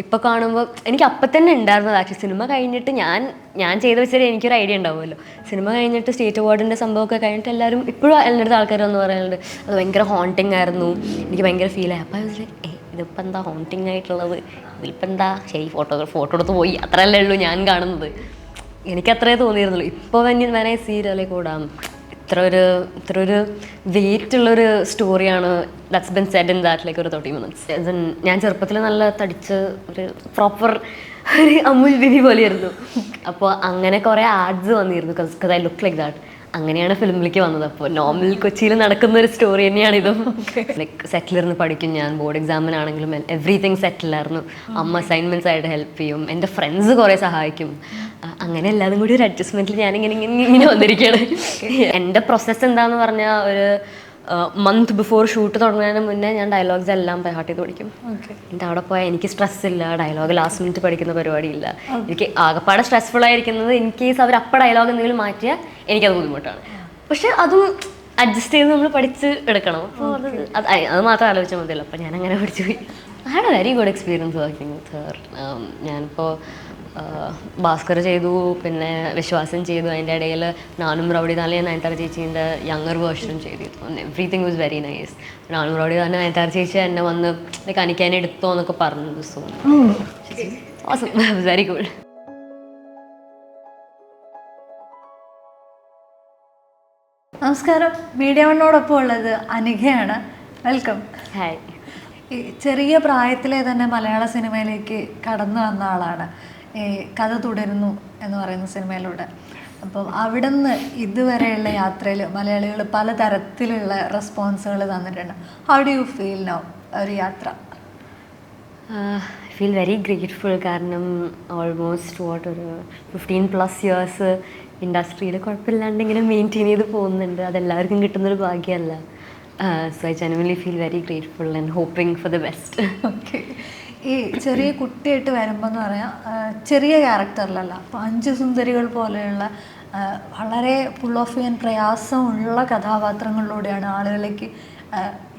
ഇപ്പോൾ കാണുമ്പോൾ എനിക്ക് അപ്പം തന്നെ ഉണ്ടായിരുന്നത് ആക്ച്വലി സിനിമ കഴിഞ്ഞിട്ട് ഞാൻ ചെയ്ത് വെച്ചാൽ എനിക്കൊരു ഐഡിയ ഉണ്ടാവുമല്ലോ. സിനിമ കഴിഞ്ഞിട്ട് സ്റ്റേറ്റ് അവാർഡിൻ്റെ സംഭവമൊക്കെ കഴിഞ്ഞിട്ട് എല്ലാവരും ഇപ്പോഴും എൻ്റെ അടുത്ത് ആൾക്കാർ വന്ന് പറയുന്നുണ്ട് അത് ഭയങ്കര ഹോണ്ടിങ് ആയിരുന്നു, എനിക്ക് ഭയങ്കര ഫീലായി. അപ്പോൾ ഇതിപ്പോൾ എന്താ ഹോണ്ടിങ് ആയിട്ടുള്ളത്, ഇതിലിപ്പോൾ എന്താ ശരി ഫോട്ടോ എടുത്ത് പോയി അത്രയല്ലേ ഉള്ളൂ ഞാൻ കാണുന്നത്. എനിക്കത്രേ തോന്നിയിരുന്നുള്ളൂ. ഇപ്പോൾ വേണേ സീരിയലിൽ കൂടാം ഇത്ര ഒരു വെയിറ്റ് ഉള്ളൊരു സ്റ്റോറിയാണ് that's been said in that like ഒരു 30 minutes. ഞാൻ ചെറുപ്പത്തിൽ നല്ല തടിച്ച് ഒരു പ്രോപ്പർ ഒരു അമുൽ ബിബി പോലെയായിരുന്നു. അപ്പോൾ അങ്ങനെ കുറേ ആഡ്സ് വന്നിരുന്നു because I look like that. അങ്ങനെയാണ് ഫിലിമിലേക്ക് വന്നത്. അപ്പോൾ നോർമൽ കൊച്ചിയിൽ നടക്കുന്ന ഒരു സ്റ്റോറി തന്നെയാണിതും. ലൈക്ക് സെറ്റിലിരുന്ന് പഠിക്കും ഞാൻ, ബോർഡ് എക്സാമിനാണെങ്കിലും എവറിത്തിങ് സെറ്റിലായിരുന്നു. അമ്മ അസൈൻമെൻറ്റ്സ് ആയിട്ട് ഹെൽപ്പ് ചെയ്യും, എൻ്റെ ഫ്രണ്ട്സ് കുറേ സഹായിക്കും. അങ്ങനെ എല്ലാതും കൂടി ഒരു അഡ്ജസ്റ്റ്മെൻറ്റിൽ ഞാനിങ്ങനെ വന്നിരിക്കുകയാണ്. എൻ്റെ പ്രോസസ്സ് എന്താന്ന് പറഞ്ഞാൽ ഒരു മന്ത് ബിഫോർ ഷൂട്ട് തുടങ്ങുന്നതിന് മുന്നേ ഞാൻ ഡയലോഗ്സ് എല്ലാം ബൈഹാർട്ട് ചെയ്ത് പഠിക്കും. എൻ്റെ അവിടെ പോയാൽ എനിക്ക് സ്ട്രെസ് ഇല്ല, ഡയലോഗ് ലാസ്റ്റ് മിനിറ്റ് പഠിക്കുന്ന പരിപാടിയില്ല. എനിക്ക് ആകെപ്പാടെ സ്ട്രെസ്ഫുൾ ആയിരിക്കുന്നത് ഇൻ കേസ് അവർ അപ്പം ഡയലോഗ് എന്തെങ്കിലും മാറ്റിയാൽ എനിക്കത് ബുദ്ധിമുട്ടാണ്. പക്ഷെ അതും അഡ്ജസ്റ്റ് ചെയ്ത് നമ്മൾ പഠിച്ച് എടുക്കണം. അപ്പോൾ അത് മാത്രം ആലോചിച്ചാൽ മതിയല്ലോ. അപ്പോൾ ഞാൻ അങ്ങനെ പഠിച്ചു പോയി. I had a very good experience working with her. ഞാനിപ്പോൾ ഭാസ്കർ ചെയ്തു, പിന്നെ വിശ്വാസം ചെയ്തു, അതിൻ്റെ ഇടയിൽ നാനും റൗഡി താനെ നയൻതാര ചേച്ചീൻ്റെ യങ്ങർ വേർഷൻ ചെയ്തിരുന്നു. Everything was very nice. Naanum Rowdy Dhaan Nayanthara ചേച്ചി എന്നെ വന്ന് കാണിക്കാൻ എടുത്തോ എന്നൊക്കെ പറഞ്ഞു. So very good. നമസ്കാരം. മീഡിയ വണ്ണോടൊപ്പം ഉള്ളത് അനികയാണ്. വെൽക്കം. ഹായ്. ചെറിയ പ്രായത്തിലെ തന്നെ മലയാള സിനിമയിലേക്ക് കടന്നു വന്ന ആളാണ്. കഥ തുടരുന്നു എന്ന് പറയുന്ന സിനിമയിലൂടെ. അപ്പം അവിടെ നിന്ന് ഇതുവരെയുള്ള യാത്രയിൽ മലയാളികൾ പലതരത്തിലുള്ള റെസ്പോൺസുകൾ തന്നിട്ടുണ്ട്. How do you feel now ഒരു യാത്ര? I feel very grateful. കാരണം ഓൾമോസ്റ്റ് ഒരു 15+ ഇയേഴ്സ് ഇൻഡസ്ട്രിയിൽ കുഴപ്പമില്ലാണ്ട് ഇങ്ങനെ മെയിൻറ്റെയിൻ ചെയ്ത് പോകുന്നുണ്ട്. അതെല്ലാവർക്കും കിട്ടുന്നൊരു ഭാഗ്യമല്ല. So I genuinely feel very grateful and hoping for the best. Okay. ഈ ചെറിയ കുട്ടിയായിട്ട് വരുമ്പോൾ എന്ന് പറയാം, ചെറിയ ക്യാരക്ടറിലല്ല, അപ്പോൾ 5 സുന്ദരികൾ പോലെയുള്ള വളരെ ഫുൾ ഓഫ് ചെയ്യാൻ പ്രയാസമുള്ള കഥാപാത്രങ്ങളിലൂടെയാണ് ആളുകളിലേക്ക്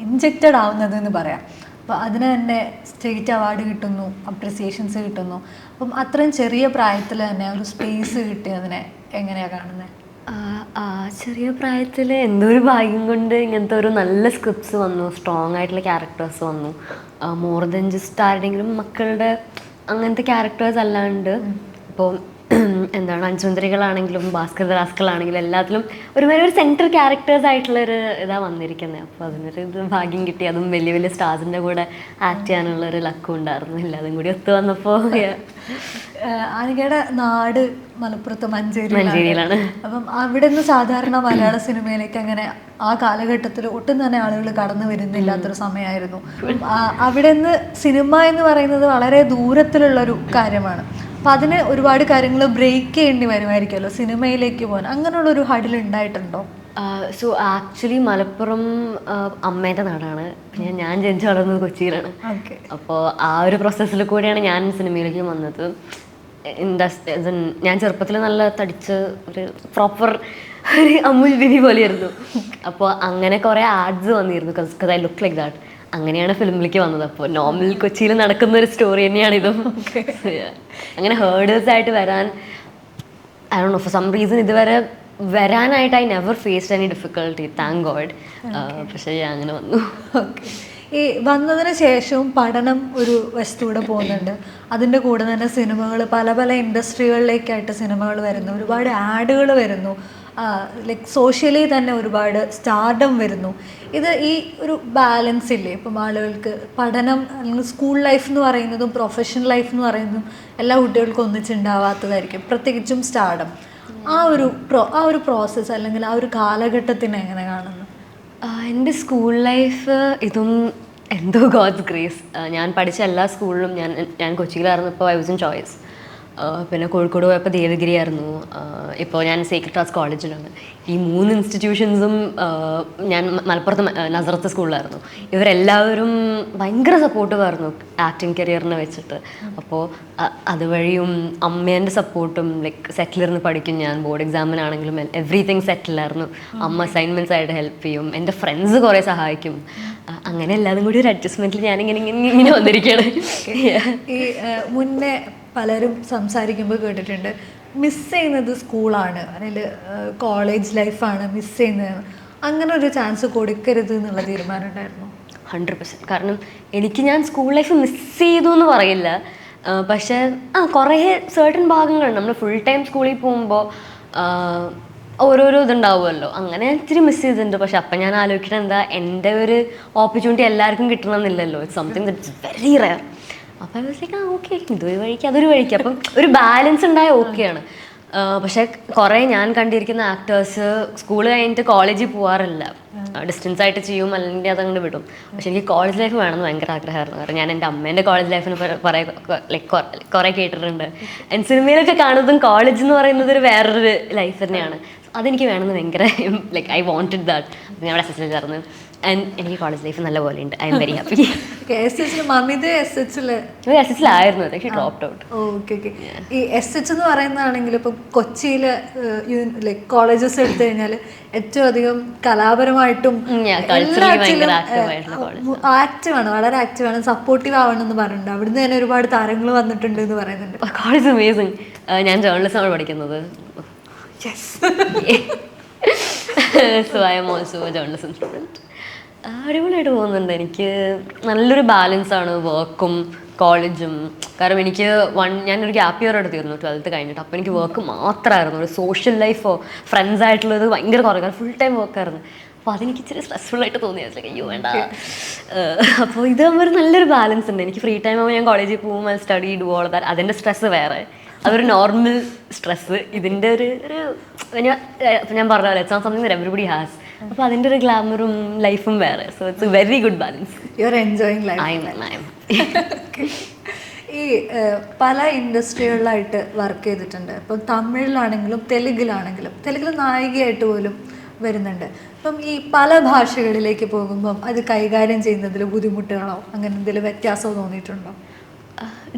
ഇൻജക്റ്റഡ് ആവുന്നത് എന്ന് പറയാം. അപ്പോൾ അതിന് തന്നെ സ്റ്റേറ്റ് അവാർഡ് കിട്ടുന്നു, അപ്രിസിയേഷൻസ് കിട്ടുന്നു. അപ്പം അത്രയും ചെറിയ പ്രായത്തിൽ തന്നെ ഒരു സ്പേസ് കിട്ടിയതിനെ എങ്ങനെയാണ് കാണുന്നത്? ചെറിയ പ്രായത്തിൽ എന്തോ ഒരു ഭാഗ്യം കൊണ്ട് ഇങ്ങനത്തെ ഒരു നല്ല സ്ക്രിപ്റ്റ്സ് വന്നു, സ്ട്രോങ് ആയിട്ടുള്ള ക്യാരക്ടേഴ്സ് വന്നു. മോർ ദൻ ജസ്റ്റ് ആരുടെയെങ്കിലും മക്കളുടെ അങ്ങനത്തെ ക്യാരക്ടേഴ്സ് അല്ലാണ്ട് ഇപ്പോൾ എന്താണ് അഞ്ചുന്തരികളാണെങ്കിലും ഭാസ്കർ ദാസ്കളാണെങ്കിലും എല്ലാത്തിലും ഒരുമാതിരി ഒരു സെൻട്രൽ ക്യാരക്ടേഴ്സ് ആയിട്ടുള്ളൊരു ഇതാണ് വന്നിരിക്കുന്നത്. അപ്പോൾ അതിനൊരു ഭാഗ്യം കിട്ടി. അതും വലിയ വലിയ സ്റ്റാർസിൻ്റെ കൂടെ ആക്ട് ചെയ്യാനുള്ളൊരു ലക്കും ഉണ്ടായിരുന്നു. എല്ലാതും കൂടി ഒത്തു വന്നപ്പോൾ. അനികയുടെ നാട് മലപ്പുറത്ത് മഞ്ചേരിയിലാണ്. അപ്പം അവിടെ നിന്ന് സാധാരണ മലയാള സിനിമയിലേക്ക് അങ്ങനെ ആ കാലഘട്ടത്തിൽ ഒട്ടും തന്നെ ആളുകൾ കടന്നു വരുന്നില്ലാത്തൊരു സമയമായിരുന്നു. അവിടെ നിന്ന് സിനിമ എന്ന് പറയുന്നത് വളരെ ദൂരത്തിലുള്ളൊരു കാര്യമാണ്. അപ്പം അതിന് ഒരുപാട് കാര്യങ്ങൾ ബ്രേക്ക് ചെയ്യേണ്ടി വരുമായിരിക്കുമല്ലോ സിനിമയിലേക്ക് പോകാൻ. അങ്ങനെയുള്ളൊരു ഹഡിൽ ഉണ്ടായിട്ടുണ്ടോ? സോ ആക്ച്വലി മലപ്പുറം അമ്മേൻ്റെ നാടാണ്. പിന്നെ ഞാൻ ജനിച്ചു വളർന്നത് കൊച്ചിയിലാണ്. അപ്പോൾ ആ ഒരു പ്രോസസ്സിൽ കൂടിയാണ് ഞാൻ സിനിമയിലേക്ക് വന്നത്. ഞാൻ ചെറുപ്പത്തിൽ നല്ല തടിച്ച് ഒരു പ്രോപ്പർ ഒരു അമുൽ ബിബി പോലെയായിരുന്നു. അപ്പോൾ അങ്ങനെ കുറേ ആഡ്സ് വന്നിരുന്നു because I look like that. അങ്ങനെയാണ് ഫിലിമിലേക്ക് വന്നത്. അപ്പോൾ നോർമൽ കൊച്ചിയിൽ നടക്കുന്ന ഒരു സ്റ്റോറി തന്നെയാണിതും. അങ്ങനെ ഹേർഡേഴ്സ് ആയിട്ട് വരാൻ I don't know for some reason ഇതുവരെ വരാനായിട്ട് I never faced any difficulty, thank god. പക്ഷേ അങ്ങനെ വന്നു. ഈ വന്നതിന് ശേഷവും പഠനം ഒരു വശത്തൂടെ പോകുന്നുണ്ട്. അതിൻ്റെ കൂടെ തന്നെ സിനിമകൾ പല പല ഇൻഡസ്ട്രികളിലേക്കായിട്ട് സിനിമകൾ വരുന്നു, ഒരുപാട് ആഡുകൾ വരുന്നു, ലൈക്ക് സോഷ്യലി തന്നെ ഒരുപാട് സ്റ്റാർഡം വരുന്നു. ഇത് ഈ ഒരു ബാലൻസ് ഇല്ലേ ഇപ്പം ആളുകൾക്ക്? പഠനം അല്ലെങ്കിൽ സ്കൂൾ ലൈഫ് എന്ന് പറയുന്നതും പ്രൊഫഷണൽ ലൈഫ് എന്ന് പറയുന്നതും എല്ലാ കുട്ടികൾക്കും ഒന്നിച്ചുണ്ടാവാത്തതായിരിക്കും, പ്രത്യേകിച്ചും സ്റ്റാർഡം. ആ ഒരു പ്രോസസ്സ് അല്ലെങ്കിൽ ആ ഒരു കാലഘട്ടത്തിനെ എങ്ങനെ കാണുന്നു? എൻ്റെ സ്കൂൾ ലൈഫ് ഇതും എന്തോ ഗോഡ്സ് ഗ്രേസ്. ഞാൻ പഠിച്ച എല്ലാ സ്കൂളിലും ഞാൻ കൊച്ചിയിലായിരുന്നപ്പോൾ ഐ വാസ് ഇൻ ചോയ്സ്. പിന്നെ കോഴിക്കോട് പോയപ്പോൾ ദേവഗിരി ആയിരുന്നു. ഇപ്പോൾ ഞാൻ സേക്രഡ് ഹാർട്സ് കോളേജിലാണ്. ഈ 3 ഇൻസ്റ്റിറ്റ്യൂഷൻസും ഞാൻ മലപ്പുറത്ത് നസറത്ത് സ്കൂളിലായിരുന്നു. ഇവരെല്ലാവരും ഭയങ്കര സപ്പോർട്ടീവായിരുന്നു ആക്ടിങ് കരിയറിനെ വെച്ചിട്ട്. അപ്പോൾ അതുവഴിയും അമ്മേൻ്റെ സപ്പോർട്ടും ലൈക്ക് സെറ്റിലിരുന്ന് പഠിക്കും ഞാൻ, ബോർഡ് എക്സാമിനാണെങ്കിലും എവറിത്തിങ് സെറ്റിലായിരുന്നു. അമ്മ അസൈൻമെൻറ്റ്സ് ആയിട്ട് ഹെൽപ്പ് ചെയ്യും, എൻ്റെ ഫ്രണ്ട്സ് കുറേ സഹായിക്കും. അങ്ങനെ എല്ലാതും കൂടി ഒരു അഡ്ജസ്റ്റ്മെന്റിൽ ഞാനിങ്ങനെ ഇങ്ങനെ ഇങ്ങനെ വന്നിരിക്കുകയാണ്. ഈ മുന്നേ പലരും സംസാരിക്കുമ്പോൾ കേട്ടിട്ടുണ്ട് മിസ് ചെയ്യുന്നത് സ്കൂളാണ് അല്ലെങ്കിൽ കോളേജ് ലൈഫാണ് മിസ് ചെയ്യുന്നത്. അങ്ങനെ ഒരു ചാൻസ് കൊടുക്കരുത് എന്നുള്ള തീരുമാനം ഉണ്ടായിരുന്നു? 100%. കാരണം ഞാൻ സ്കൂൾ ലൈഫ് മിസ് ചെയ്തു എന്ന് പറയില്ല, പക്ഷേ കുറേ സർട്ടൻ ഭാഗങ്ങളുണ്ട്. നമ്മൾ ഫുൾ ടൈം സ്കൂളിൽ പോകുമ്പോൾ ഓരോരോ ഇതുണ്ടാവുമല്ലോ, അങ്ങനെ ഇത്തിരി മിസ് ചെയ്തിട്ടുണ്ട്. പക്ഷെ അപ്പം ഞാൻ ആലോചിക്കുന്നത് എന്താ, എൻ്റെ ഒരു ഓപ്പർച്യൂണിറ്റി എല്ലാവർക്കും കിട്ടണമെന്നില്ലല്ലോ. It's something that's very rare. അപ്പം ഐ വാസ് ലൈക്ക് ഓക്കെ, ഇതൊരു വഴിക്ക് അതൊരു വഴിക്ക്, അപ്പം ഒരു ബാലൻസ് ഉണ്ടായ ഓക്കെയാണ്. പക്ഷെ കുറേ ഞാൻ കണ്ടിരിക്കുന്ന ആക്ടേഴ്സ് സ്കൂൾ കഴിഞ്ഞിട്ട് കോളേജിൽ പോകാറില്ല, ഡിസ്റ്റൻസ് ആയിട്ട് ചെയ്യും അല്ലെങ്കിൽ അതങ്ങോട്ട് വിടും. പക്ഷെ എനിക്ക് കോളേജ് ലൈഫ് വേണമെന്ന് ഭയങ്കര ആഗ്രഹമായിരുന്നു. കാരണം ഞാൻ എൻ്റെ അമ്മേൻ്റെ കോളേജ് ലൈഫിന് കുറേ കേട്ടിട്ടുണ്ട്. സിനിമയിലൊക്കെ കാണുന്നതും കോളേജ് എന്ന് പറയുന്നത് ഒരു വേറൊരു ലൈഫ് തന്നെയാണ്. അതെനിക്ക് വേണമെന്ന് ഭയങ്കര ഐ വാണ്ടഡ് ദാറ്റ്. ഞാൻ അവിടെ SH ചേർന്ന് ആൻഡ് എനിക്ക് കോളേജ് ലൈഫ് നല്ല പോലെ ഉണ്ട്. I am very happy. SH പക്ഷേ ഡ്രോപ്ഡ് ഔട്ട്. Okay okay. ഈ SH എന്ന് പറയുന്നതാണെങ്കിൽ ഇപ്പം കൊച്ചിയിൽ ലൈക്ക് കോളേജസ് എടുത്തു കഴിഞ്ഞാൽ ഏറ്റവും അധികം കലാപരമായിട്ടും ആക്റ്റീവാണ്, വളരെ ആക്റ്റീവാണ്, സപ്പോർട്ടീവ് ആവണമെന്ന് പറയുന്നുണ്ട്. അവിടുന്ന് തന്നെ ഒരുപാട് താരങ്ങൾ വന്നിട്ടുണ്ട് എന്ന് പറയുന്നുണ്ട്. College amazing. ഞാൻ ജേർണലിസമാണ് പഠിക്കുന്നത്. So I am also A journalism student. അടിപൊളിയായിട്ട് പോകുന്നുണ്ട്. എനിക്ക് നല്ലൊരു ബാലൻസാണ് വർക്കും കോളേജും. കാരണം ഞാനൊരു ഗ്യാപ്പ് ഇയർ എടുത്തിരുന്നു 12th കഴിഞ്ഞിട്ട്. അപ്പോൾ എനിക്ക് വർക്ക് മാത്രമായിരുന്നു, ഒരു സോഷ്യൽ ലൈഫോ ഫ്രണ്ട്സ് ആയിട്ടുള്ളത് ഭയങ്കര കുറേ. കാരണം ഫുൾ ടൈം വർക്കായിരുന്നു. അപ്പോൾ അതെനിക്ക് ഇച്ചിരി സ്ട്രെസ്ഫുൾ ആയിട്ട് തോന്നിയത്. അയ്യോ വേണ്ട. അപ്പോൾ ഇത് ഒരു നല്ലൊരു ബാലൻസ് ഉണ്ട്. എനിക്ക് ഫ്രീ ടൈം ആകുമ്പോൾ ഞാൻ കോളേജിൽ പോകും, സ്റ്റഡി ഡു ഓൾ ദാറ്റ്. അതിൻ്റെ സ്ട്രെസ്സ് വേറെ, അതൊരു നോർമൽ സ്ട്രെസ്സ്. ഇതിൻ്റെ ഒരു ഞാൻ പറഞ്ഞ പോലെ it's not something that everybody has. അപ്പോൾ അതിൻ്റെ ഒരു ഗ്ലാമറും ലൈഫും വേറെ. So it's a very good balance. You are enjoying life. I am. ഈ പല ഇൻഡസ്ട്രികളിലായിട്ട് വർക്ക് ചെയ്തിട്ടുണ്ട്. ഇപ്പം തമിഴിലാണെങ്കിലും തെലുങ്കിലാണെങ്കിലും, തെലുങ്കിൽ നായികയായിട്ട് പോലും വരുന്നുണ്ട്. അപ്പം ഈ പല ഭാഷകളിലേക്ക് പോകുമ്പം അത് കൈകാര്യം ചെയ്യുന്നതിൽ ബുദ്ധിമുട്ടുകളോ അങ്ങനെ എന്തെങ്കിലും വ്യത്യാസമോ തോന്നിയിട്ടുണ്ടോ?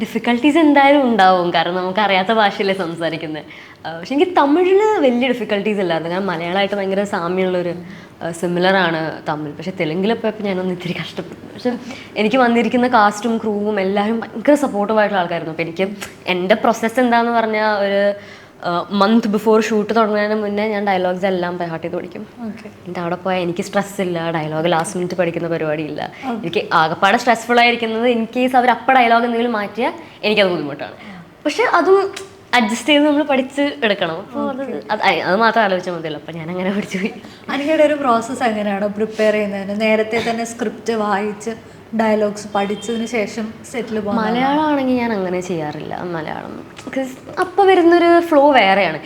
ഡിഫിക്കൽട്ടീസ് എന്തായാലും ഉണ്ടാവും, കാരണം നമുക്ക് അറിയാത്ത ഭാഷയല്ലേ സംസാരിക്കുന്നത്. പക്ഷെ എനിക്ക് തമിഴിൽ വലിയ ഡിഫിക്കൽട്ടീസ് ഇല്ലായിരുന്നു. കാരണം മലയാളമായിട്ട് ഭയങ്കര സാമ്യമുള്ളൊരു സിമിലറാണ് തമിഴ്. പക്ഷെ തെലുങ്കിലിപ്പോൾ ഞാനൊന്ന് ഇത്തിരി കഷ്ടപ്പെട്ടു. പക്ഷെ എനിക്ക് വന്നിരിക്കുന്ന കാസ്റ്റും ക്രൂവും എല്ലാവരും ഭയങ്കര സപ്പോർട്ടീവായിട്ടുള്ള ആൾക്കാരായിരുന്നു. അപ്പോൾ എനിക്ക് എൻ്റെ പ്രോസസ്സ് എന്താണെന്ന് പറഞ്ഞാൽ ഒരു മന്ത് ബിഫോർ ഷൂട്ട് തുടങ്ങുന്നതിന് മുന്നേ ഞാൻ ഡയലോഗ്സ് എല്ലാം ബൈഹാർട്ട് ചെയ്ത് പഠിക്കും. എൻ്റെ അവിടെ പോയാൽ എനിക്ക് സ്ട്രെസ് ഇല്ല, ഡയലോഗ് ലാസ്റ്റ് മിനിറ്റ് പഠിക്കുന്ന പരിപാടിയില്ല. എനിക്ക് ആകെപ്പാടെ സ്ട്രെസ്ഫുൾ ആയിരിക്കുന്നത് ഇൻ കേസ് അവർ അപ്പം ഡയലോഗ് എന്തെങ്കിലും മാറ്റിയാൽ എനിക്കത് ബുദ്ധിമുട്ടാണ്. പക്ഷെ അതും അഡ്ജസ്റ്റ് ചെയ്ത് നമ്മൾ പഠിച്ച് എടുക്കണം. അപ്പോൾ അത് മാത്രം ആലോചിച്ചാൽ മതിയല്ലോ. അപ്പം ഞാൻ അങ്ങനെ പഠിച്ചു പോയി. അതിനിടെ ഒരു പ്രോസസ്സ് എങ്ങനെയാണോ പ്രിപ്പയർ ചെയ്യുന്നതിന്? നേരത്തെ തന്നെ സ്ക്രിപ്റ്റ് വായിച്ച് ഡയലോഗ്സ് പഠിച്ചതിന് ശേഷം സെറ്റിൽ പോകും? മലയാളം ആണെങ്കിൽ ഞാൻ അങ്ങനെ ചെയ്യാറില്ല. മലയാളം ബിക്കോസ് അപ്പോൾ വരുന്നൊരു ഫ്ലോ വേറെയാണ്.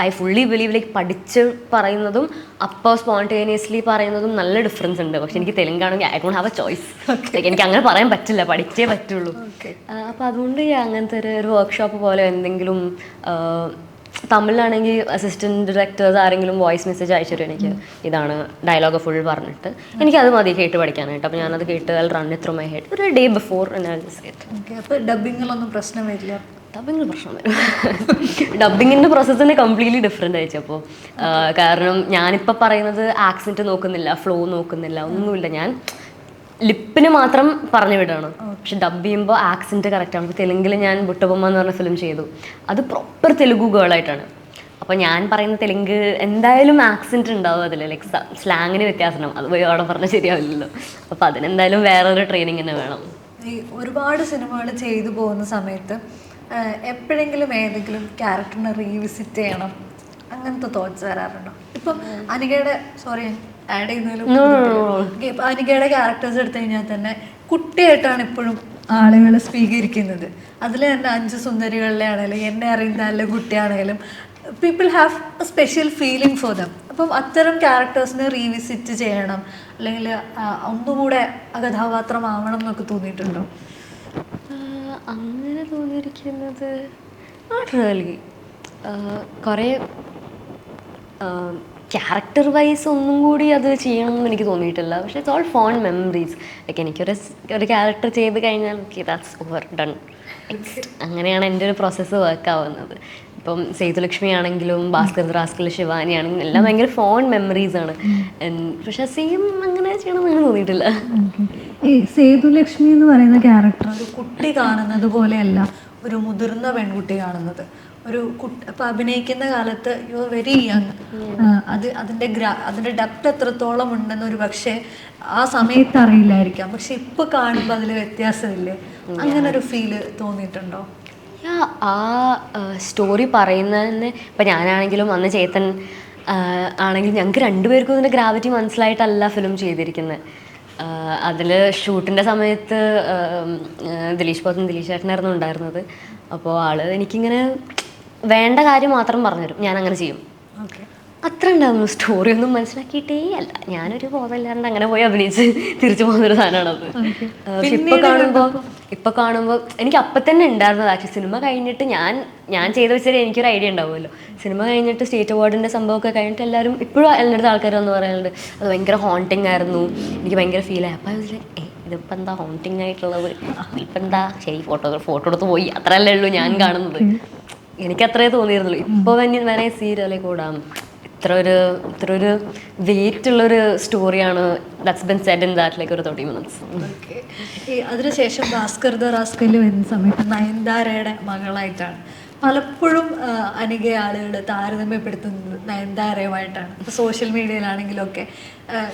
ഐ ഫുള്ളി ബിലീവ് ലൈക്ക് പഠിച്ച് പറയുന്നതും അപ്പോൾ സ്പോണ്ടേനിയസ്ലി പറയുന്നതും നല്ല ഡിഫറൻസ് ഉണ്ട്. പക്ഷെ എനിക്ക് തെലുങ്കാണെങ്കിൽ I don't have a choice. എനിക്ക് അങ്ങനെ പറയാൻ പറ്റില്ല, പഠിച്ചേ പറ്റുള്ളൂ. അപ്പോൾ അതുകൊണ്ട് അങ്ങനത്തെ ഒരു വർക്ക്ഷോപ്പ് പോലെ എന്തെങ്കിലും. തമിഴിലാണെങ്കിൽ അസിസ്റ്റൻറ്റ് ഡയറക്ടേഴ്സ് ആരെങ്കിലും വോയിസ് മെസ്സേജ് അയച്ചിട്ട് എനിക്ക് ഇതാണ് ഡയലോഗ് ഫുൾ പറഞ്ഞിട്ട് എനിക്കത് മതി കേട്ട് പഠിക്കാനായിട്ട്. അപ്പോൾ ഞാനത് കേട്ട് I run it through my head ഒരു ഡേ ബിഫോർ. അപ്പോൾ ഡബിങ്ങിലൊന്നും പ്രശ്നം വരില്ല? ഡബിങ്ങിൽ പ്രശ്നം വരും. ഡബിങ്ങിൻ്റെ പ്രോസസ്സ് തന്നെ കംപ്ലീറ്റ്ലി ഡിഫറെൻ്റ് അയച്ചപ്പോൾ. കാരണം ഞാനിപ്പോൾ പറയുന്നത് ആക്സെൻറ്റ് നോക്കുന്നില്ല, ഫ്ലോ നോക്കുന്നില്ല, ഒന്നുമില്ല. ഞാൻ ലിപ്പിന് മാത്രം പറഞ്ഞു വിടുകയാണ്. പക്ഷെ ഡബ് ചെയ്യുമ്പോൾ ആക്സെൻറ്റ് കറക്റ്റാണ്. ഇപ്പോൾ തെലുങ്കിൽ ഞാൻ ബുട്ടബൊമ്മ എന്ന് പറഞ്ഞ ഫിലിം ചെയ്തു. അത് പ്രോപ്പർ തെലുഗു ഗേളായിട്ടാണ്. അപ്പോൾ ഞാൻ പറയുന്ന തെലുങ്ക് എന്തായാലും ആക്സെൻറ്റ് ഉണ്ടാവും അതിൽ, ലൈക്ക് സ്ലാങ്ങിന് വ്യത്യാസം ഉണ്ടാവും. അത് പോയി അവിടെ പറഞ്ഞാൽ ശരിയാവില്ലല്ലോ. അപ്പോൾ അതിനെന്തായാലും വേറൊരു ട്രെയിനിങ് തന്നെ വേണം. ഈ ഒരുപാട് സിനിമകൾ ചെയ്തു പോകുന്ന സമയത്ത് എപ്പോഴെങ്കിലും ഏതെങ്കിലും ക്യാരക്ടറിനെ റീവിസിറ്റ് ചെയ്യണം അങ്ങനത്തെ തോട്ട്സ് വരാറുണ്ടോ? ഇപ്പം അനികയുടെ ആഡ് ചെയ്യുന്നതിലും അനികയുടെ ക്യാരക്ടേഴ്സ് എടുത്തു കഴിഞ്ഞാൽ തന്നെ കുട്ടിയായിട്ടാണ് ഇപ്പോഴും ആളുകൾ സ്വീകരിക്കുന്നത്. അതിൽ തന്നെ 5 സുന്ദരികളിലെ ആണെങ്കിലും എന്നെ അറിയുന്ന നല്ല കുട്ടിയാണെങ്കിലും people have a special feeling for them. അപ്പം അത്തരം ക്യാരക്ടേഴ്സിനെ റീവിസിറ്റ് ചെയ്യണം അല്ലെങ്കിൽ ഒന്നുകൂടെ കഥാപാത്രമാവണം എന്നൊക്കെ തോന്നിയിട്ടുണ്ടോ? അങ്ങനെ തോന്നിയിരിക്കുന്നത് റിയലി കുറേ ക്യാരക്ടർ വൈസ് ഒന്നും കൂടി അത് ചെയ്യണമെന്ന് എനിക്ക് തോന്നിയിട്ടില്ല. പക്ഷേ it's all phone memories. Like എനിക്കൊരു ക്യാരക്ടർ ചെയ്ത് കഴിഞ്ഞാൽ ഓക്കെ ദാറ്റ്സ് ഓവർ ഡൺ. അങ്ങനെയാണ് എൻ്റെ ഒരു പ്രോസസ്സ് വർക്ക് ആവുന്നത്. ഇപ്പം സേതുലക്ഷ്മി ആണെങ്കിലും ഭാസ്കർ റാസ്കൽ ശിവാനി ആണെങ്കിലും എല്ലാം ഭയങ്കര ഫോൺ മെമ്മറീസാണ്. പക്ഷെ സെയിം അങ്ങനെ ചെയ്യണമെന്ന് തോന്നിയിട്ടില്ല. ഈ സേതുലക്ഷ്മി എന്ന് പറയുന്ന ക്യാരക്ടർ ഒരു കുട്ടി കാണുന്നത് പോലെയല്ല ഒരു മുതിർന്ന പെൺകുട്ടി കാണുന്നത്. ഒരു ഇപ്പം അഭിനയിക്കുന്ന കാലത്ത് യു ആർ വെരി യങ്. അതിൻ്റെ ഡെപ്ത് എത്രത്തോളം ഉണ്ടെന്ന് ഒരു പക്ഷേ ആ സമയത്ത് അറിയില്ലായിരിക്കാം. പക്ഷെ ഇപ്പൊ കാണുമ്പോൾ അതിൽ വ്യത്യാസമില്ലേ? അങ്ങനെ ഒരു ഫീല് തോന്നിയിട്ടുണ്ടോ? ആ സ്റ്റോറി പറയുന്നതിന് ഇപ്പം ഞാനാണെങ്കിലും അന്ന് ചേത്തൻ ആണെങ്കിൽ ഞങ്ങൾക്ക് രണ്ടുപേർക്കും ഇതിൻ്റെ ഗ്രാവിറ്റി മനസ്സിലായിട്ടല്ല ഫിലിം ചെയ്തിരിക്കുന്നത്. അതിൽ ഷൂട്ടിൻ്റെ സമയത്ത് ദിലീഷ് പോത്തും ദിലീഷ് ചേട്ടനായിരുന്നു ഉണ്ടായിരുന്നത്. അപ്പോൾ ആള് എനിക്കിങ്ങനെ വേണ്ട കാര്യം മാത്രം പറഞ്ഞുതരും, ഞാനങ്ങനെ ചെയ്യും. അത്ര ഉണ്ടായിരുന്നു. സ്റ്റോറി ഒന്നും മനസ്സിലാക്കിയിട്ടേ അല്ല, ഞാനൊരു ബോധമില്ലാണ്ട് അങ്ങനെ പോയി അഭിനയിച്ച് തിരിച്ചു പോകുന്നൊരു സാധനമാണത്. പക്ഷെ ഇപ്പൊ കാണുമ്പോൾ എനിക്ക് അപ്പം തന്നെ ഉണ്ടായിരുന്നത്. ആക്ച്വലി സിനിമ കഴിഞ്ഞിട്ട് ഞാൻ ചെയ്ത വെച്ചാൽ എനിക്കൊരു ഐഡിയ ഉണ്ടാവുമല്ലോ. സിനിമ കഴിഞ്ഞിട്ട് സ്റ്റേറ്റ് അവാർഡിൻ്റെ സംഭവമൊക്കെ കഴിഞ്ഞിട്ട് എല്ലാവരും ഇപ്പോഴും എൻ്റെ ആൾക്കാർ വന്ന് പറയാറുണ്ട് അത് ഭയങ്കര ഹോണ്ടിങ് ആയിരുന്നു, എനിക്ക് ഭയങ്കര ഫീലായി. അപ്പോൾ ഇതിപ്പോൾ എന്താ ഹോണ്ടിങ് ആയിട്ടുള്ളത്, ഇപ്പം എന്താ ശരി ഫോട്ടോ എടുത്ത് പോയി അത്രയല്ലേ ഉള്ളൂ ഞാൻ കാണുന്നത്. എനിക്കത്രേ തോന്നിയിരുന്നുള്ളൂ. ഇപ്പോൾ വേണേ സീരിയലിൽ കൂടാം ഇത്ര ഒരു വെയിറ്റ് ഉള്ളൊരു സ്റ്റോറിയാണ് that's been said in that like ഒരു 30 minutes. അതിനുശേഷം ഭാസ്കർ ദ റാസ്കൽ വരുന്ന സമയത്ത് നയൻതാരയുടെ മകളായിട്ടാണ് പലപ്പോഴും അനേക ആളുകൾ താരതമ്യപ്പെടുത്തുന്നത് നയൻതാരയുമായിട്ടാണ്. ഇപ്പോൾ സോഷ്യൽ മീഡിയയിലാണെങ്കിലൊക്കെ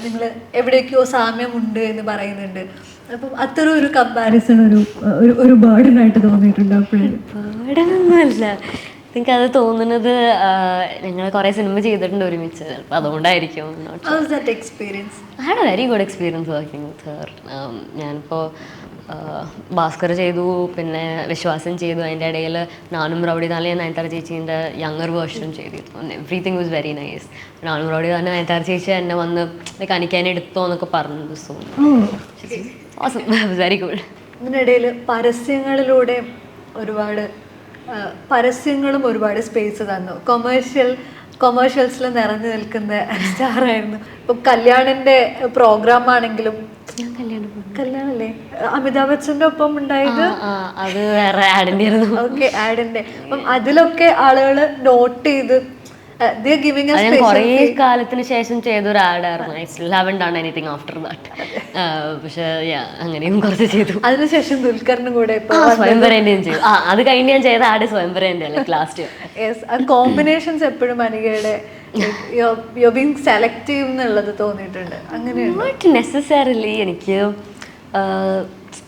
നിങ്ങൾ എവിടേക്കോ സാമ്യമുണ്ട് എന്ന് പറയുന്നുണ്ട്. അപ്പം അത്തരം ഒരു കമ്പാരിസൺ ഒരു ബേർഡനായിട്ട് തോന്നിയിട്ടുണ്ട് അപ്പോഴും? ബേർഡനൊന്നുമല്ല, എനിക്കത് തോന്നുന്നത് ഞങ്ങൾ കുറേ സിനിമ ചെയ്തിട്ടുണ്ട് ഒരുമിച്ച്, ചിലപ്പോൾ അതുകൊണ്ടായിരിക്കും. I had a very good experience working with her. ഞാനിപ്പോൾ ഭാസ്കർ ചെയ്തു, പിന്നെ വിശ്വാസം ചെയ്തു, അതിൻ്റെ ഇടയിൽ നാനും റൗഡി താലെ നയൻതാര ചേച്ചീൻ്റെ യങ്ങർ വേർഷൻ ചെയ്തിരുന്നു. Everything was very nice. Naanum Rowdy Dhaan Nayanthara ചേച്ചി എന്നെ വന്ന് അനിക്കാൻ എടുത്തോ എന്നൊക്കെ പറഞ്ഞു. So very good. ഇതിനിടയിൽ പരസ്യങ്ങളും ഒരുപാട് സ്പേസ് തന്നു. കൊമേഴ്ഷ്യൽസിൽ നിറഞ്ഞു നിൽക്കുന്ന സ്റ്റാറായിരുന്നു. ഇപ്പം കല്യാണിന്റെ പ്രോഗ്രാം ആണെങ്കിലും കല്യാണല്ലേ അമിതാഭ് ബച്ചന്റെ ഒപ്പം ഉണ്ടായത്, ഓക്കെ ആഡിന്റെ. അപ്പം അതിലൊക്കെ ആളുകൾ നോട്ട് ചെയ്ത് കുറേ കാലത്തിന് ശേഷം ചെയ്തൊരു ആഡായിരുന്നു. I still haven't done anything after that. പക്ഷെ അങ്ങനെയും കുറച്ച് ചെയ്തു. അതിനുശേഷം ദുൽഖറിനും കൂടെ സ്വയംവരേന്റെയും ചെയ്തു. അത് കഴിഞ്ഞ് ഞാൻ ചെയ്ത ആഡ് സ്വയംവരേന്റെ അല്ലേ ലാസ്റ്റ്. കോമ്പിനേഷൻസ് എപ്പോഴും അനികയുടെ സെലക്റ്റീവ് എന്നുള്ളത് തോന്നിയിട്ടുണ്ട്. അങ്ങനെ നോട്ട് നെസസറിലി. എനിക്ക്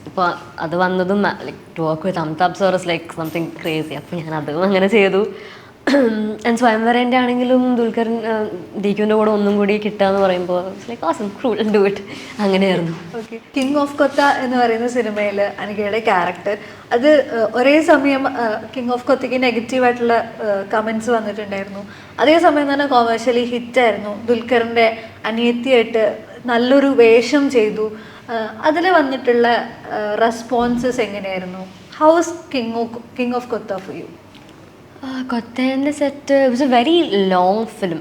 ഇപ്പോൾ അത് വന്നതും like to work with Amitabh sir is like something crazy. അപ്പോൾ ഞാൻ അതും അങ്ങനെ ചെയ്തു. സ്വയംവരേൻ്റെ ആണെങ്കിലും ദുൽഖർ ദീകുവിൻ്റെ കൂടെ ഒന്നും കൂടി കിട്ടുക എന്ന് പറയുമ്പോൾ like awesome, cool, do it. അങ്ങനെയായിരുന്നു. ഓക്കെ, കിങ് ഓഫ് കൊത്ത എന്ന് പറയുന്ന സിനിമയിൽ അനികയുടെ ക്യാരക്ടർ അത് ഒരേ സമയം കിങ് ഓഫ് കൊത്തയ്ക്ക് നെഗറ്റീവായിട്ടുള്ള കമൻസ് വന്നിട്ടുണ്ടായിരുന്നു. അതേസമയം തന്നെ കൊമേഴ്ഷ്യലി ഹിറ്റായിരുന്നു. ദുൽഖറിൻ്റെ അനിയത്തിയായിട്ട് നല്ലൊരു വേഷം ചെയ്തു. അതിൽ വന്നിട്ടുള്ള റെസ്പോൺസസ് എങ്ങനെയായിരുന്നു? How's king of Kotha for you? കൊത്തേൻ്റെ set was a very long film.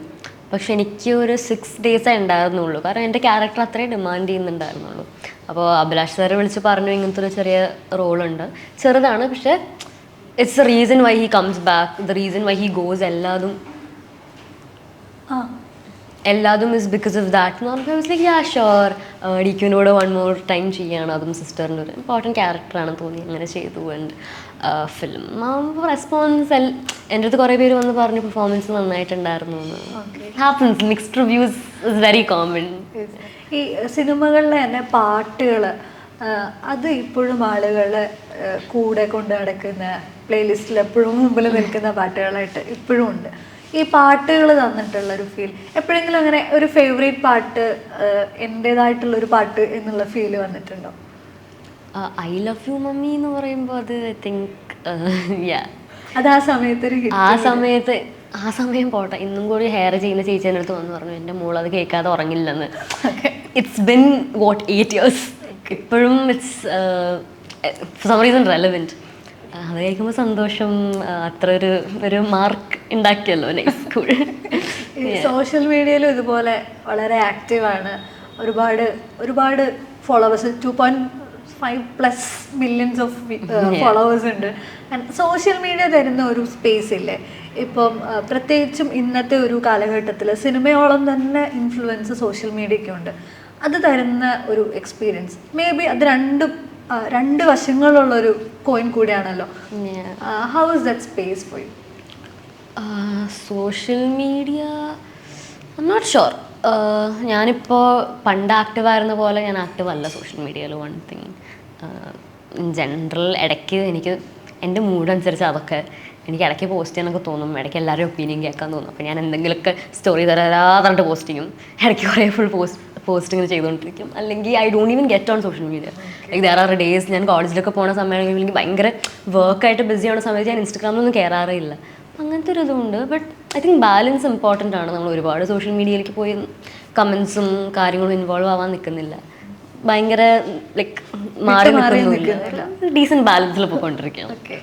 പക്ഷെ എനിക്ക് ഒരു 6 days ഉണ്ടായിരുന്നുള്ളൂ. കാരണം എൻ്റെ ക്യാരക്ടർ അത്രയും ഡിമാൻഡ് ചെയ്യുന്നുണ്ടായിരുന്നുള്ളൂ. അപ്പോൾ അഭിലാഷ് സാറ് വിളിച്ച് പറഞ്ഞു ഇങ്ങനത്തെ ഒരു ചെറിയ റോളുണ്ട്, ചെറുതാണ് പക്ഷേ it's the reason why he comes back, the reason why he goes, എല്ലാതും ഇസ് ബിക്കോസ് ഓഫ് ദാറ്റ് എന്ന് പറഞ്ഞപ്പോൾ വാസ് ലൈക്ക് യാ ഷുവർ. ഡിക്യുവിനോട് 1 more ടൈം ചെയ്യാണ്, അതും സിസ്റ്ററിൻ്റെ ഒരു ഇമ്പോർട്ടൻറ്റ് ക്യാരക്ടറാണെന്ന് തോന്നി, അങ്ങനെ ചെയ്തു. ആൻഡ് ഫിലിം റെസ്പോൺസ് എൻ്റെ അടുത്ത് കുറേ പേര് വന്ന് പറഞ്ഞു പെർഫോമൻസ് നന്നായിട്ടുണ്ടായിരുന്നു. Happens, mixed reviews is very common. ഈ സിനിമകളിലെ തന്നെ പാട്ടുകൾ അത് ഇപ്പോഴും ആളുകൾ കൂടെ കൊണ്ട് നടക്കുന്ന പ്ലേലിസ്റ്റിൽ എപ്പോഴും മുമ്പിൽ നിൽക്കുന്ന പാട്ടുകളായിട്ട് ഇപ്പോഴും ഉണ്ട്. ഈ പാട്ടുകൾ തന്നിട്ടുള്ളൊരു ഫീൽ എപ്പോഴെങ്കിലും അങ്ങനെ ഒരു ഫേവറേറ്റ് പാട്ട്, എൻ്റേതായിട്ടുള്ളൊരു പാട്ട് എന്നുള്ള ഫീല് വന്നിട്ടുണ്ടോ? ഐ ലവ് യു മമ്മി എന്ന് പറയുമ്പോൾ അത് ഐ തിങ്ക് അത് ആ സമയം പോട്ടെ, ഇന്നും കൂടി ഹെയർ ചെയ്യുന്ന ചേച്ചീൻ്റെ അടുത്ത് വന്ന് പറഞ്ഞു എൻ്റെ മോൾ അത് കേൾക്കാതെ ഉറങ്ങില്ലെന്ന്. It's been 8 years. ഇപ്പോഴും it's for some reason relevant. അത് കേൾക്കുമ്പോൾ സന്തോഷം. അത്ര ഒരു മാർക്ക് ഉണ്ടാക്കിയല്ലോ. സോഷ്യൽ മീഡിയയിലും ഇതുപോലെ വളരെ ആക്റ്റീവാണ്. ഒരുപാട് ഫോളോവേഴ്സ് 2.5+ millions ഓഫ് ഫോളോവേഴ്സ് ഉണ്ട്. സോഷ്യൽ മീഡിയ തരുന്ന ഒരു സ്പേസ് ഇല്ലേ ഇപ്പം, പ്രത്യേകിച്ചും ഇന്നത്തെ ഒരു കാലഘട്ടത്തിൽ സിനിമയോളം തന്നെ ഇൻഫ്ലുവൻസ് സോഷ്യൽ മീഡിയയ്ക്കുണ്ട്. അത് തരുന്ന ഒരു എക്സ്പീരിയൻസ് മേ ബി അത് രണ്ട് വശങ്ങളുള്ളൊരു കോയിൻ കൂടിയാണല്ലോ. How is that space for you? Social media I'm not sure. ഞാനിപ്പോൾ പണ്ട് ആക്റ്റീവ് ആയിരുന്ന പോലെ ഞാൻ ആക്റ്റീവ് അല്ല സോഷ്യൽ മീഡിയയിൽ. വൺ തിങ് ഇൻ ജനറൽ ഇടയ്ക്ക് എനിക്ക് എൻ്റെ മൂഡ് അനുസരിച്ച് അതൊക്കെ എനിക്ക് ഇടയ്ക്ക് പോസ്റ്റ് ചെയ്യാനൊക്കെ തോന്നും. ഇടയ്ക്ക് എല്ലാവരും ഒപ്പീനിയൻ കേൾക്കാൻ തോന്നും. അപ്പോൾ ഞാൻ എന്തെങ്കിലുമൊക്കെ സ്റ്റോറി തരാതെ പോസ്റ്റ് ചെയ്യും. ഇടയ്ക്ക് കുറേ ഫുൾ പോസ്റ്റിങ് ചെയ്തുകൊണ്ടിരിക്കും. അല്ലെങ്കിൽ I don't even get on social media. Like there are days ഞാൻ കോളേജിലൊക്കെ പോകുന്ന സമയമാണെങ്കിൽ എനിക്ക് ഭയങ്കര വർക്കായിട്ട് ബിസി ആവുന്ന സമയത്ത് ഞാൻ ഇൻസ്റ്റഗ്രാമിലൊന്നും കയറാറേ ഇല്ല. അങ്ങനത്തെ ഒരു ഇതുണ്ട്. But I think balance important ആണ്. നമ്മൾ ഒരുപാട് സോഷ്യൽ മീഡിയയിലേക്ക് പോയി കമൻസും കാര്യങ്ങളും ഇൻവോൾവ് ആവാൻ നിൽക്കുന്നില്ല. ഭയങ്കര ലൈക്ക് മാറി നിൽക്കുന്നില്ല. ഡീസൻറ്റ് ബാലൻസിൽ പോയിക്കൊണ്ടിരിക്കുകയാണ്. ഓക്കെ.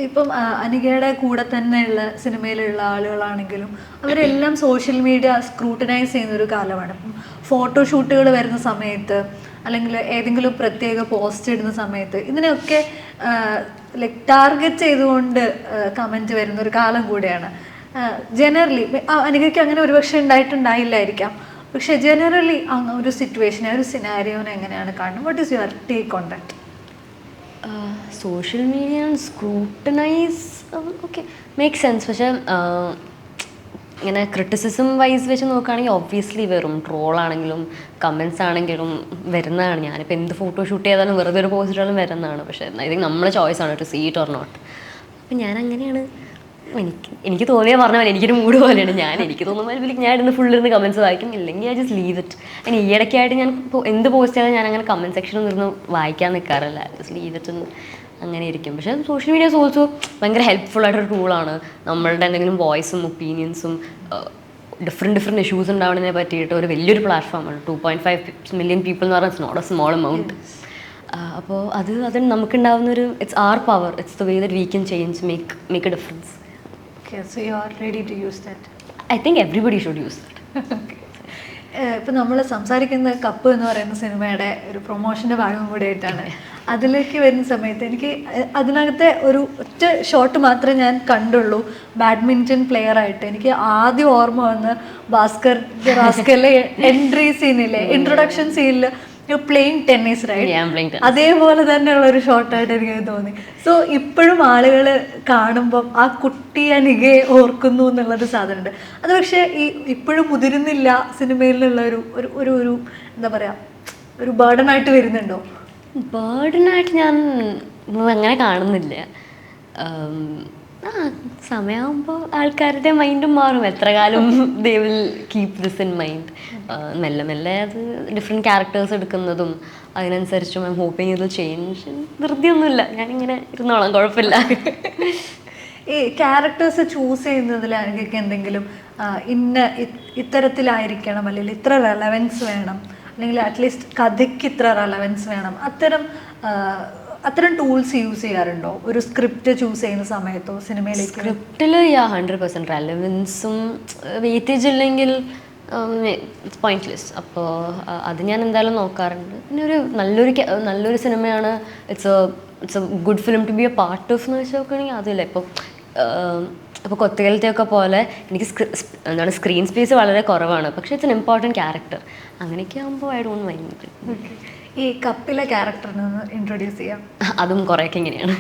ഇപ്പം അനികയുടെ കൂടെ തന്നെയുള്ള സിനിമയിലുള്ള ആളുകളാണെങ്കിലും അവരെല്ലാം സോഷ്യൽ മീഡിയ സ്ക്രൂട്ടനൈസ് ചെയ്യുന്നൊരു കാലമാണ്. ഇപ്പം ഫോട്ടോഷൂട്ടുകൾ വരുന്ന സമയത്ത് അല്ലെങ്കിൽ ഏതെങ്കിലും പ്രത്യേക പോസ്റ്റ് ഇടുന്ന സമയത്ത് ഇതിനെയൊക്കെ ലൈക്ക് ടാർഗറ്റ് ചെയ്തുകൊണ്ട് കമൻറ്റ് വരുന്ന ഒരു കാലം കൂടിയാണ്. ജനറലി അനികയ്ക്ക് അങ്ങനെ ഒരുപക്ഷെ ഉണ്ടായിട്ടുണ്ടായില്ലായിരിക്കാം. പക്ഷെ ജനറലി ഒരു സിറ്റുവേഷനെ ഒരു സിനാരിയോനെ എങ്ങനെയാണ് കാണുന്നത്? What is your take on that? Social media scrutinise okay make sense. പക്ഷേ ഇങ്ങനെ ക്രിറ്റിസിസം വൈസ് വെച്ച് നോക്കുകയാണെങ്കിൽ ഒബ്വിയസ്ലി വരും. ട്രോളാണെങ്കിലും കമൻസ് ആണെങ്കിലും വരുന്നതാണ്. ഞാനിപ്പോൾ എന്ത് ഫോട്ടോ ഷൂട്ട് ചെയ്താലും വെറുതെ ഒരു പോസ്റ്റിട്ടാലും വരുന്നതാണ്. പക്ഷേ ഐ തിങ്ക് നമ്മളെ ചോയ്സാണ് to see it or not. അപ്പം ഞാൻ അങ്ങനെയാണ്. എനിക്ക് തോന്നിയാൽ പറഞ്ഞ പോലെ എനിക്കൊരു മൂഡ് പോലെയാണ്. എനിക്ക് തോന്നുമ്പോൾ ഞാൻ ഇരുന്ന് ഫുള്ളിരുന്ന് കമൻസ് വായിക്കും. ഇല്ലെങ്കിൽ ഐ ജസ്റ്റ് ലീവ് ഇറ്റ്. അതിന് ഈ ഇടയ്ക്കായിട്ട് ഞാൻ എന്ത് പോസ്റ്റ് ചെയ്താൽ ഞാൻ അങ്ങനെ കമൻറ്റ് സെക്ഷനൊന്നും ഇരുന്ന് വായിക്കാൻ നിൽക്കാറില്ല. ജസ്റ്റ് ലീവ് ഇറ്റ് അങ്ങനെ ഇരിക്കും. പക്ഷേ സോഷ്യൽ മീഡിയ ഓൾസോ ഭയങ്കര ഹെൽപ്ഫുൾ ആയിട്ടൊരു ടൂളാണ്. നമ്മളുടെ എന്തെങ്കിലും വോയിസും ഒപ്പീനിയൻസും ഡിഫറെൻറ്റ് ഇഷ്യൂസ് ഉണ്ടാവുന്നതിനെ പറ്റിയിട്ട് ഒരു വലിയൊരു പ്ലാറ്റ്ഫോമാണ്. 2.5 million പീപ്പിൾ എന്ന് പറഞ്ഞാൽ it's not a small amount. അപ്പോൾ അത് നമുക്കുണ്ടാവുന്നൊരു it's our power. It's the way that we can change make a difference. Okay, so you are ready to use that? I think everybody should use that. ഇപ്പം നമ്മൾ സംസാരിക്കുന്ന cup എന്ന് പറയുന്ന സിനിമയുടെ ഒരു പ്രൊമോഷൻ്റെ ഭാഗം കൂടെ ആയിട്ടാണ്. അതിലേക്ക് വരുന്ന സമയത്ത് എനിക്ക് അതിനകത്തെ ഒരു ഒറ്റ ഷോട്ട് മാത്രമേ ഞാൻ കണ്ടുള്ളൂ. ബാഡ്മിൻ്റൺ പ്ലെയർ ആയിട്ട് എനിക്ക് ആദ്യം ഓർമ്മ വന്ന് ഭാസ്കറിലെ എൻട്രി സീനില്ലേ, ഇൻട്രൊഡക്ഷൻ സീനിൽ പ്ലേയിങ് ടെന്നീസ് റൈറ്റ്, അതേപോലെ തന്നെയുള്ള ഒരു ഷോട്ടായിട്ട് എനിക്ക് തോന്നി. സോ ഇപ്പോഴും ആളുകൾ കാണുമ്പം ആ കുട്ടി അനികയെ ഓർക്കുന്നു എന്നുള്ളൊരു സാധനമുണ്ട്. അത് പക്ഷേ ഇപ്പോഴും മുതിരുന്നില്ല സിനിമയിലുള്ള ഒരു എന്താ പറയുക, ഒരു ബേർഡനായിട്ട് വരുന്നുണ്ടോ? ബേർഡനായിട്ട് ഞാൻ അങ്ങനെ കാണുന്നില്ല. സമയമാകുമ്പോൾ ആൾക്കാരുടെ മൈൻഡും മാറും. എത്ര കാലം they will keep this in mind. മെല്ലെ മെല്ലെ അത് ഡിഫറെൻറ്റ് ക്യാരക്ടേഴ്സ് എടുക്കുന്നതും അതിനനുസരിച്ചും ഐ എം ഹോപ്പിങ് ഇത് ചേഞ്ച്. ധൃതിയൊന്നുമില്ല, ഞാനിങ്ങനെ ഇരുന്നോളാം, കുഴപ്പമില്ല. ഈ ക്യാരക്ടേഴ്സ് ചൂസ് ചെയ്യുന്നതിൽ എനിക്ക് എന്തെങ്കിലും ഇത്തരത്തിലായിരിക്കണം, അല്ലെങ്കിൽ ഇത്ര റെലവൻസ് വേണം, അല്ലെങ്കിൽ അറ്റ്ലീസ്റ്റ് കഥയ്ക്ക് ഇത്ര റെലവൻസ് വേണം, അത്തരം ടൂൾസ് യൂസ് ചെയ്യാറുണ്ടോ ഒരു സ്ക്രിപ്റ്റ് ചൂസ് ചെയ്യുന്ന സമയത്തോ സിനിമയിലേക്ക്? സ്ക്രിപ്റ്റിൽ 100% റെലവൻസും വെയിറ്റേജ് ഇല്ലെങ്കിൽ ഇറ്റ്സ് പോയിന്റ്ലെസ്. അപ്പോൾ അത് ഞാൻ എന്തായാലും നോക്കാറുണ്ട്. പിന്നെ നല്ലൊരു സിനിമയാണ്, it's a good film to be a part of എന്ന് വെച്ച് നോക്കുകയാണെങ്കിൽ അതില്ല. ഇപ്പോൾ കൊത്തകലത്തെയൊക്കെ പോലെ എനിക്ക് സ്ക്രീൻ സ്പേസ് വളരെ കുറവാണ്, പക്ഷേ ഇറ്റ്സ് എൻ ഇമ്പോർട്ടൻറ്റ് ക്യാരക്ടർ. അങ്ങനെയൊക്കെ ആകുമ്പോൾ ഐ ഡോണ്ട് മൈൻഡ്. ഈ കപ്പിലെ ക്യാരക്ടറിനെ ഒന്ന് ഇൻട്രൊഡ്യൂസ് ചെയ്യാം. അതും കുറേയൊക്കെ ഇങ്ങനെയാണ്,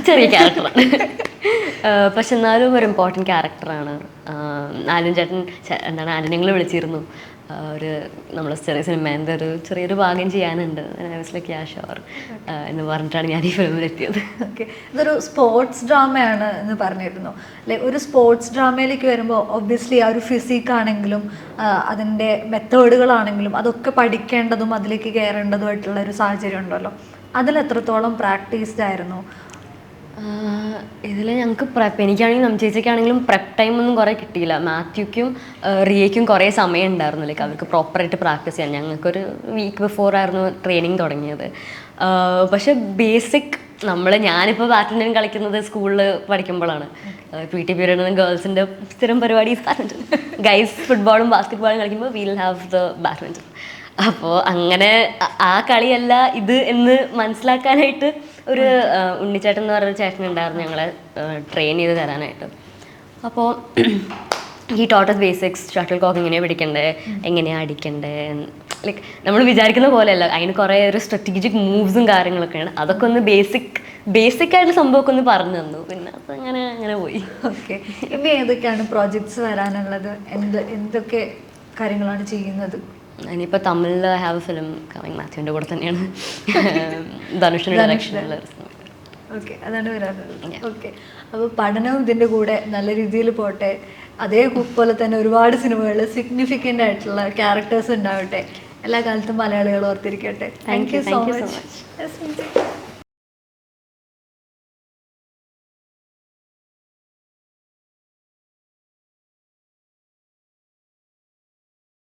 ചെറിയ ക്യാരക്ടറാണ്, പക്ഷെ എന്നാലും ഒരു ഇമ്പോർട്ടൻറ്റ് ക്യാരക്ടറാണ്. ആലൻ ചേട്ടൻ ആലനങ്ങൾ വിളിച്ചിരുന്നു നമ്മൾ ചെറിയ സിനിമേൻ്റെ ചെറിയൊരു ഭാഗം ചെയ്യാനുണ്ട് എന്ന് പറഞ്ഞിട്ടാണ് ഞാൻ ഈ ഫിലിമിലെത്തിയത്. ഓക്കെ, ഇതൊരു സ്പോർട്സ് ഡ്രാമയാണ് എന്ന് പറഞ്ഞിരുന്നു. ലൈക്ക് ഒരു സ്പോർട്സ് ഡ്രാമയിലേക്ക് വരുമ്പോൾ ഒബ്വിയസ്ലി ആ ഒരു ഫിസിക്കാണെങ്കിലും അതിൻ്റെ മെത്തേഡുകളാണെങ്കിലും അതൊക്കെ പഠിക്കേണ്ടതും അതിലേക്ക് കയറേണ്ടതുമായിട്ടുള്ള ഒരു സാഹചര്യം ഉണ്ടല്ലോ. അതിലെത്രത്തോളം പ്രാക്ടീസ്ഡ് ആയിരുന്നു? ഇതിൽ ഞങ്ങൾക്ക് എനിക്കാണെങ്കിലും ചേച്ചിക്കാണെങ്കിലും പ്രെപ്പ് ടൈം ഒന്നും കുറേ കിട്ടിയില്ല. മാത്യുക്കും റിയയ്ക്കും കുറേ സമയം ഉണ്ടായിരുന്നു, ലൈക്ക് അവർക്ക് പ്രോപ്പറായിട്ട് പ്രാക്ടീസ് ചെയ്യാൻ. ഞങ്ങൾക്കൊരു വീക്ക് ബിഫോർ ആയിരുന്നു ട്രെയിനിങ് തുടങ്ങിയത്. പക്ഷെ ബേസിക് ഞാനിപ്പോൾ ബാഡ്മിൻ്റൺ കളിക്കുന്നത് സ്കൂളിൽ പഠിക്കുമ്പോഴാണ്. PT പീരീഡ് ഗേൾസിൻ്റെ സ്ഥിരം പരിപാടി ഗൈസ് ഫുട്ബോളും ബാസ്കറ്റ് കളിക്കുമ്പോൾ വീൽ ഹാവ് ദ ബാഡ്മിൻ്റൺ. അപ്പോൾ അങ്ങനെ ആ കളിയല്ല ഇത് എന്ന് മനസ്സിലാക്കാനായിട്ട് ഒരു ഉണ്ണിച്ചേട്ടൻ എന്ന് പറഞ്ഞൊരു ചേട്ടനുണ്ടായിരുന്നു ഞങ്ങളെ ട്രെയിൻ ചെയ്ത് തരാനായിട്ട്. അപ്പോൾ ഈ ടോട്ടസ് ബേസിക്സ് ഷട്ടിൽ കോക്ക് എങ്ങനെയാണ് പിടിക്കണ്ടേ, എങ്ങനെയാണ് അടിക്കണ്ടേ, ലൈക്ക് നമ്മൾ വിചാരിക്കുന്ന പോലെയല്ല, അതിന് കുറേ ഒരു സ്ട്രാറ്റജിക് മൂവ്സും കാര്യങ്ങളൊക്കെയാണ്. അതൊക്കെ ഒന്ന് ബേസിക് ആയിട്ടുള്ള സംഭവമൊക്കെ ഒന്ന് പറഞ്ഞു തന്നു. പിന്നെ അത് അങ്ങനെ പോയി. ഓക്കെ, ഇനി ഏതൊക്കെയാണ് പ്രോജക്ട്സ് വരാനുള്ളത്? എന്തൊക്കെ കാര്യങ്ങളാണ് ചെയ്യുന്നത്? ഇനിയിപ്പോൾ തമിഴിൽ ഹാവ് എ ഫിലിം കമ്മിങ്, മാത്യുവിൻ്റെ കൂടെ തന്നെയാണ്, ധനുഷിൻ്റെ ഡയറക്ഷനിലുള്ള. ഓക്കെ, അതാണ് വരാനുള്ളത്. ഓക്കെ, അപ്പോൾ പഠനവും ഇതിൻ്റെ കൂടെ നല്ല രീതിയിൽ പോട്ടെ. അതേപോലെ തന്നെ ഒരുപാട് സിനിമകളിൽ സിഗ്നിഫിക്കൻ്റ് ആയിട്ടുള്ള ക്യാരക്ടേഴ്സ് ഉണ്ടാവട്ടെ. എല്ലാ കാലത്തും മലയാളികൾ ഓർത്തിരിക്കട്ടെ. Thank you so much.